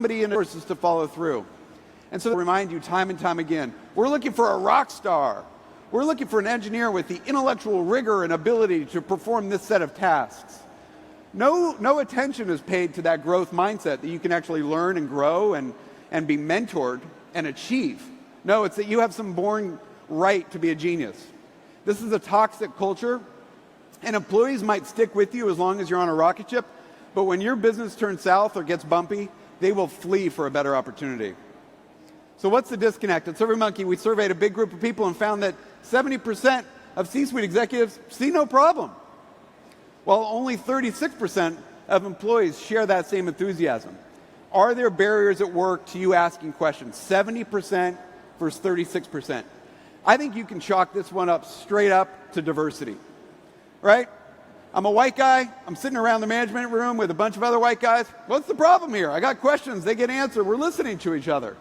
somebody in resources to follow through. And so, remind you time and time again, we're looking for a rock star. We're looking for an engineer with the intellectual rigor and ability to perform this set of tasks. No attention is paid to that growth mindset that you can actually learn and grow and be mentored and achieve. No, it's that you have some born right to be a genius. This is a toxic culture, and employees might stick with you as long as you're on a rocket ship, but when your business turns south or gets bumpy, they will flee for a better opportunity. So what's the disconnect? At SurveyMonkey, we surveyed a big group of people and found that 70% of C-suite executives see no problem, while only 36% of employees share that same enthusiasm. Are there barriers at work to you asking questions? 70% versus 36%. I think you can chalk this one up straight up to diversity, right? I'm a white guy. I'm sitting around the management room with a bunch of other white guys. What's the problem here? I got questions. They get answered. We're listening to each other.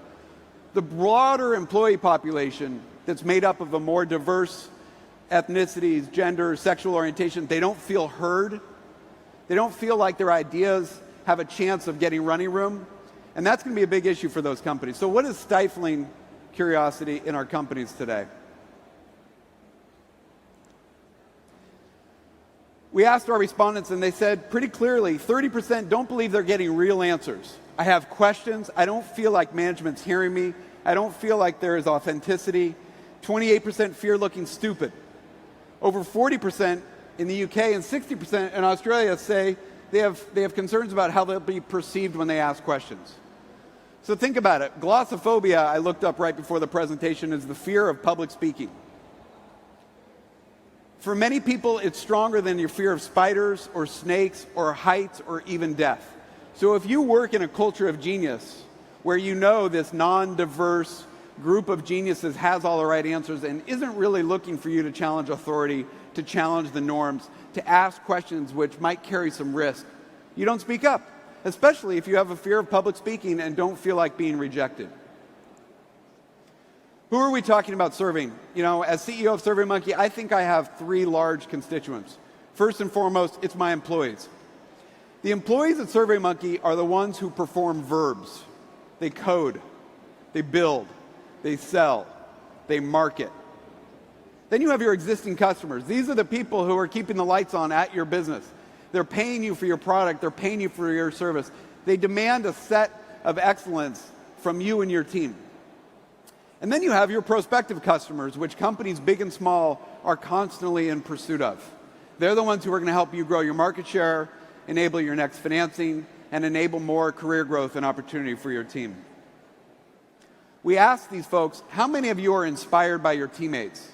The broader employee population that's made up of a more diverse ethnicities, genders, sexual orientation, they don't feel heard. They don't feel like their ideas have a chance of getting running room. And that's going to be a big issue for those companies. So what is stifling curiosity in our companies today? We asked our respondents, and they said pretty clearly, 30% don't believe they're getting real answers. I have questions. I don't feel like management's hearing me. I don't feel like there is authenticity. 28% fear looking stupid. Over 40% in the UK and 60% in Australia say they have concerns about how they'll be perceived when they ask questions. So think about it. Glossophobia, I looked up right before the presentation, is the fear of public speaking. For many people, it's stronger than your fear of spiders or snakes or heights or even death. So if you work in a culture of genius where you know this non-diverse group of geniuses has all the right answers and isn't really looking for you to challenge authority, to challenge the norms, to ask questions which might carry some risk, you don't speak up, especially if you have a fear of public speaking and don't feel like being rejected. Who are we talking about serving? You know, as CEO of SurveyMonkey, I think I have three large constituents. First and foremost, it's my employees. The employees at SurveyMonkey are the ones who perform verbs. They code, they build, they sell, they market. Then you have your existing customers. These are the people who are keeping the lights on at your business. They're paying you for your product, they're paying you for your service. They demand a set of excellence from you and your team. And then you have your prospective customers, which companies big and small are constantly in pursuit of. They're the ones who are going to help you grow your market share, enable your next financing, and enable more career growth and opportunity for your team. We asked these folks, how many of you are inspired by your teammates?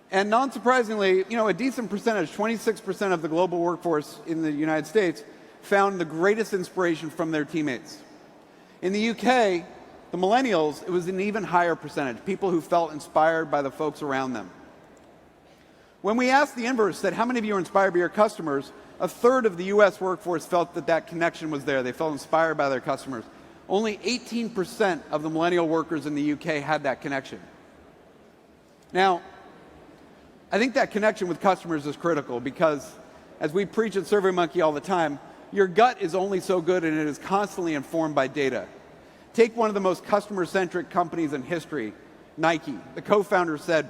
And non-surprisingly, you know, a decent percentage, 26% of the global workforce in the United States, found the greatest inspiration from their teammates. In the UK, the millennials, it was an even higher percentage, people who felt inspired by the folks around them. When we asked the inverse, said how many of you are inspired by your customers, a third of the US workforce felt that that connection was there. They felt inspired by their customers. Only 18% of the millennial workers in the UK had that connection. Now, I think that connection with customers is critical because, as we preach at SurveyMonkey all the time, your gut is only so good and it is constantly informed by data. Take one of the most customer-centric companies in history, Nike. The co-founder said,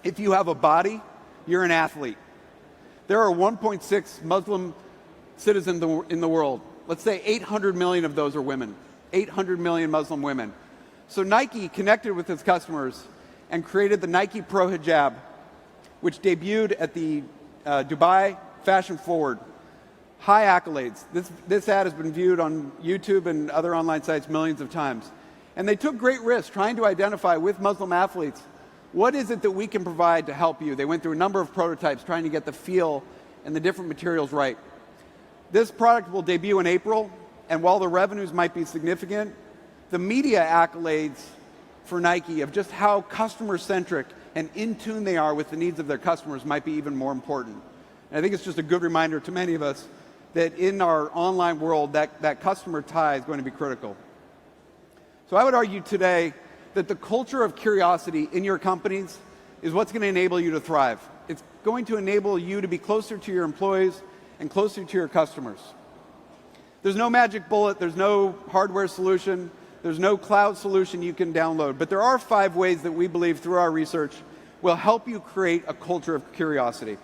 if you have a body, you're an athlete. There are 1.6 Muslim citizens in the world. Let's say 800 million of those are women. 800 million Muslim women. So Nike connected with its customers and created the Nike Pro Hijab, which debuted at the Dubai Fashion Forward. High accolades. This ad has been viewed on YouTube and other online sites millions of times. And they took great risks trying to identify with Muslim athletes, what is it that we can provide to help you? They went through a number of prototypes trying to get the feel and the different materials right. This product will debut in April, and while the revenues might be significant, the media accolades for Nike of just how customer-centric and in tune they are with the needs of their customers might be even more important. And I think it's just a good reminder to many of us that in our online world, that customer tie is going to be critical. So I would argue today that the culture of curiosity in your companies is what's going to enable you to thrive. It's going to enable you to be closer to your employees and closer to your customers. There's no magic bullet, there's no hardware solution, there's no cloud solution you can download, but there are 5 ways that we believe through our research will help you create a culture of curiosity.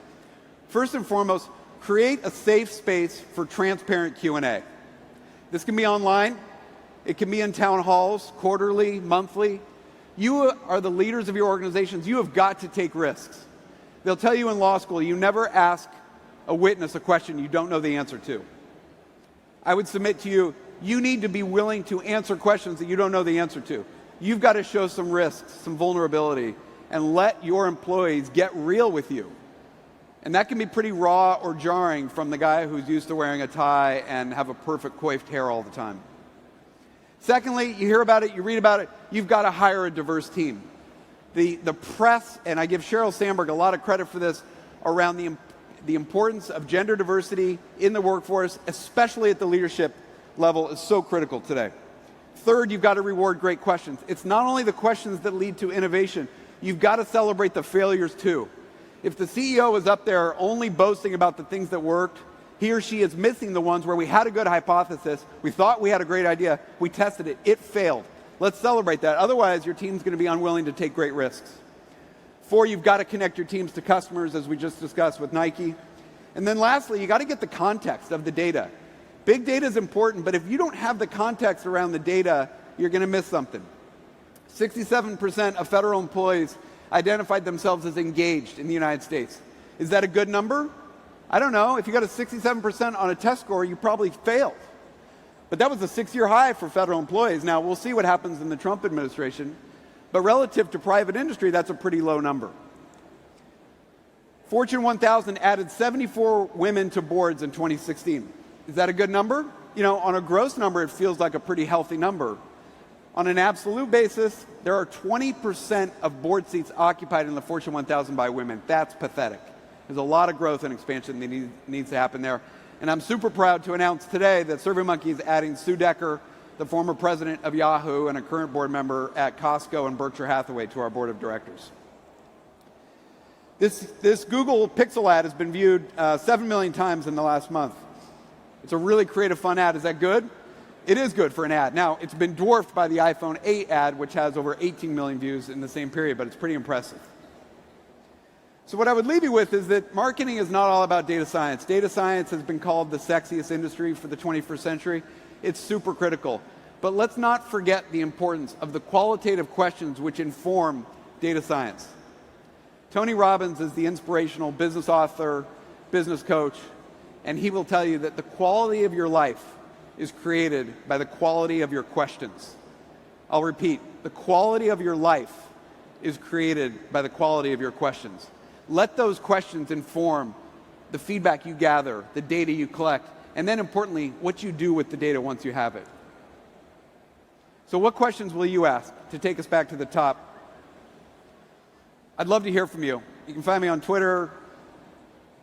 First and foremost, create a safe space for transparent Q&A. This can be online, it can be in town halls, quarterly, monthly. You are the leaders of your organizations, you have got to take risks. They'll tell you in law school, you never ask a witness a question you don't know the answer to. I would submit to you, you need to be willing to answer questions that you don't know the answer to. You've got to show some risks, some vulnerability, and let your employees get real with you. And that can be pretty raw or jarring from the guy who's used to wearing a tie and have a perfect coiffed hair all the time. Secondly, you hear about it, you read about it, you've got to hire a diverse team. The press, and I give Sheryl Sandberg a lot of credit for this, around the importance of gender diversity in the workforce, especially at the leadership level, is so critical today. Third, you've got to reward great questions. It's not only the questions that lead to innovation, you've got to celebrate the failures too. If the CEO is up there only boasting about the things that worked, he or she is missing the ones where we had a good hypothesis, we thought we had a great idea, we tested it, it failed. Let's celebrate that. Otherwise, your team's going to be unwilling to take great risks. 4, you've got to connect your teams to customers, as we just discussed with Nike. And then lastly, you got to get the context of the data. Big data is important, but if you don't have the context around the data, you're going to miss something. 67% of federal employees identified themselves as engaged in the United States. Is that a good number? I don't know. If you got a 67% on a test score, you probably failed. But that was a 6-year high for federal employees. Now, we'll see what happens in the Trump administration. But relative to private industry, that's a pretty low number. Fortune 1000 added 74 women to boards in 2016. Is that a good number? You know, on a gross number, it feels like a pretty healthy number. On an absolute basis, there are 20% of board seats occupied in the Fortune 1000 by women. That's pathetic. There's a lot of growth and expansion that needs to happen there. And I'm super proud to announce today that SurveyMonkey is adding Sue Decker, the former president of Yahoo and a current board member at Costco and Berkshire Hathaway, to our board of directors. This Google Pixel ad has been viewed 7 million times in the last month. It's a really creative, fun ad. Is that good? It is good for an ad. Now, it's been dwarfed by the iPhone 8 ad, which has over 18 million views in the same period, but it's pretty impressive. So what I would leave you with is that marketing is not all about data science. Data science has been called the sexiest industry for the 21st century. It's super critical. But let's not forget the importance of the qualitative questions which inform data science. Tony Robbins is the inspirational business author, business coach, and he will tell you that the quality of your life is created by the quality of your questions. I'll repeat, the quality of your life is created by the quality of your questions. Let those questions inform the feedback you gather, the data you collect, and then importantly, what you do with the data once you have it. So what questions will you ask to take us back to the top? I'd love to hear from you. You can find me on Twitter,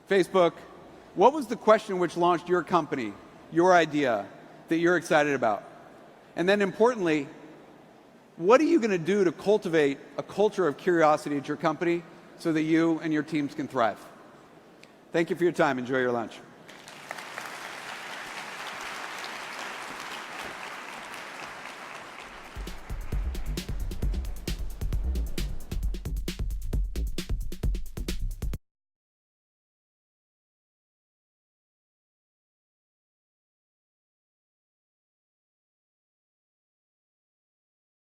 Facebook. What was the question which launched your company, your idea, that you're excited about? And then importantly, what are you going to do to cultivate a culture of curiosity at your company so that you and your teams can thrive? Thank you for your time. Enjoy your lunch.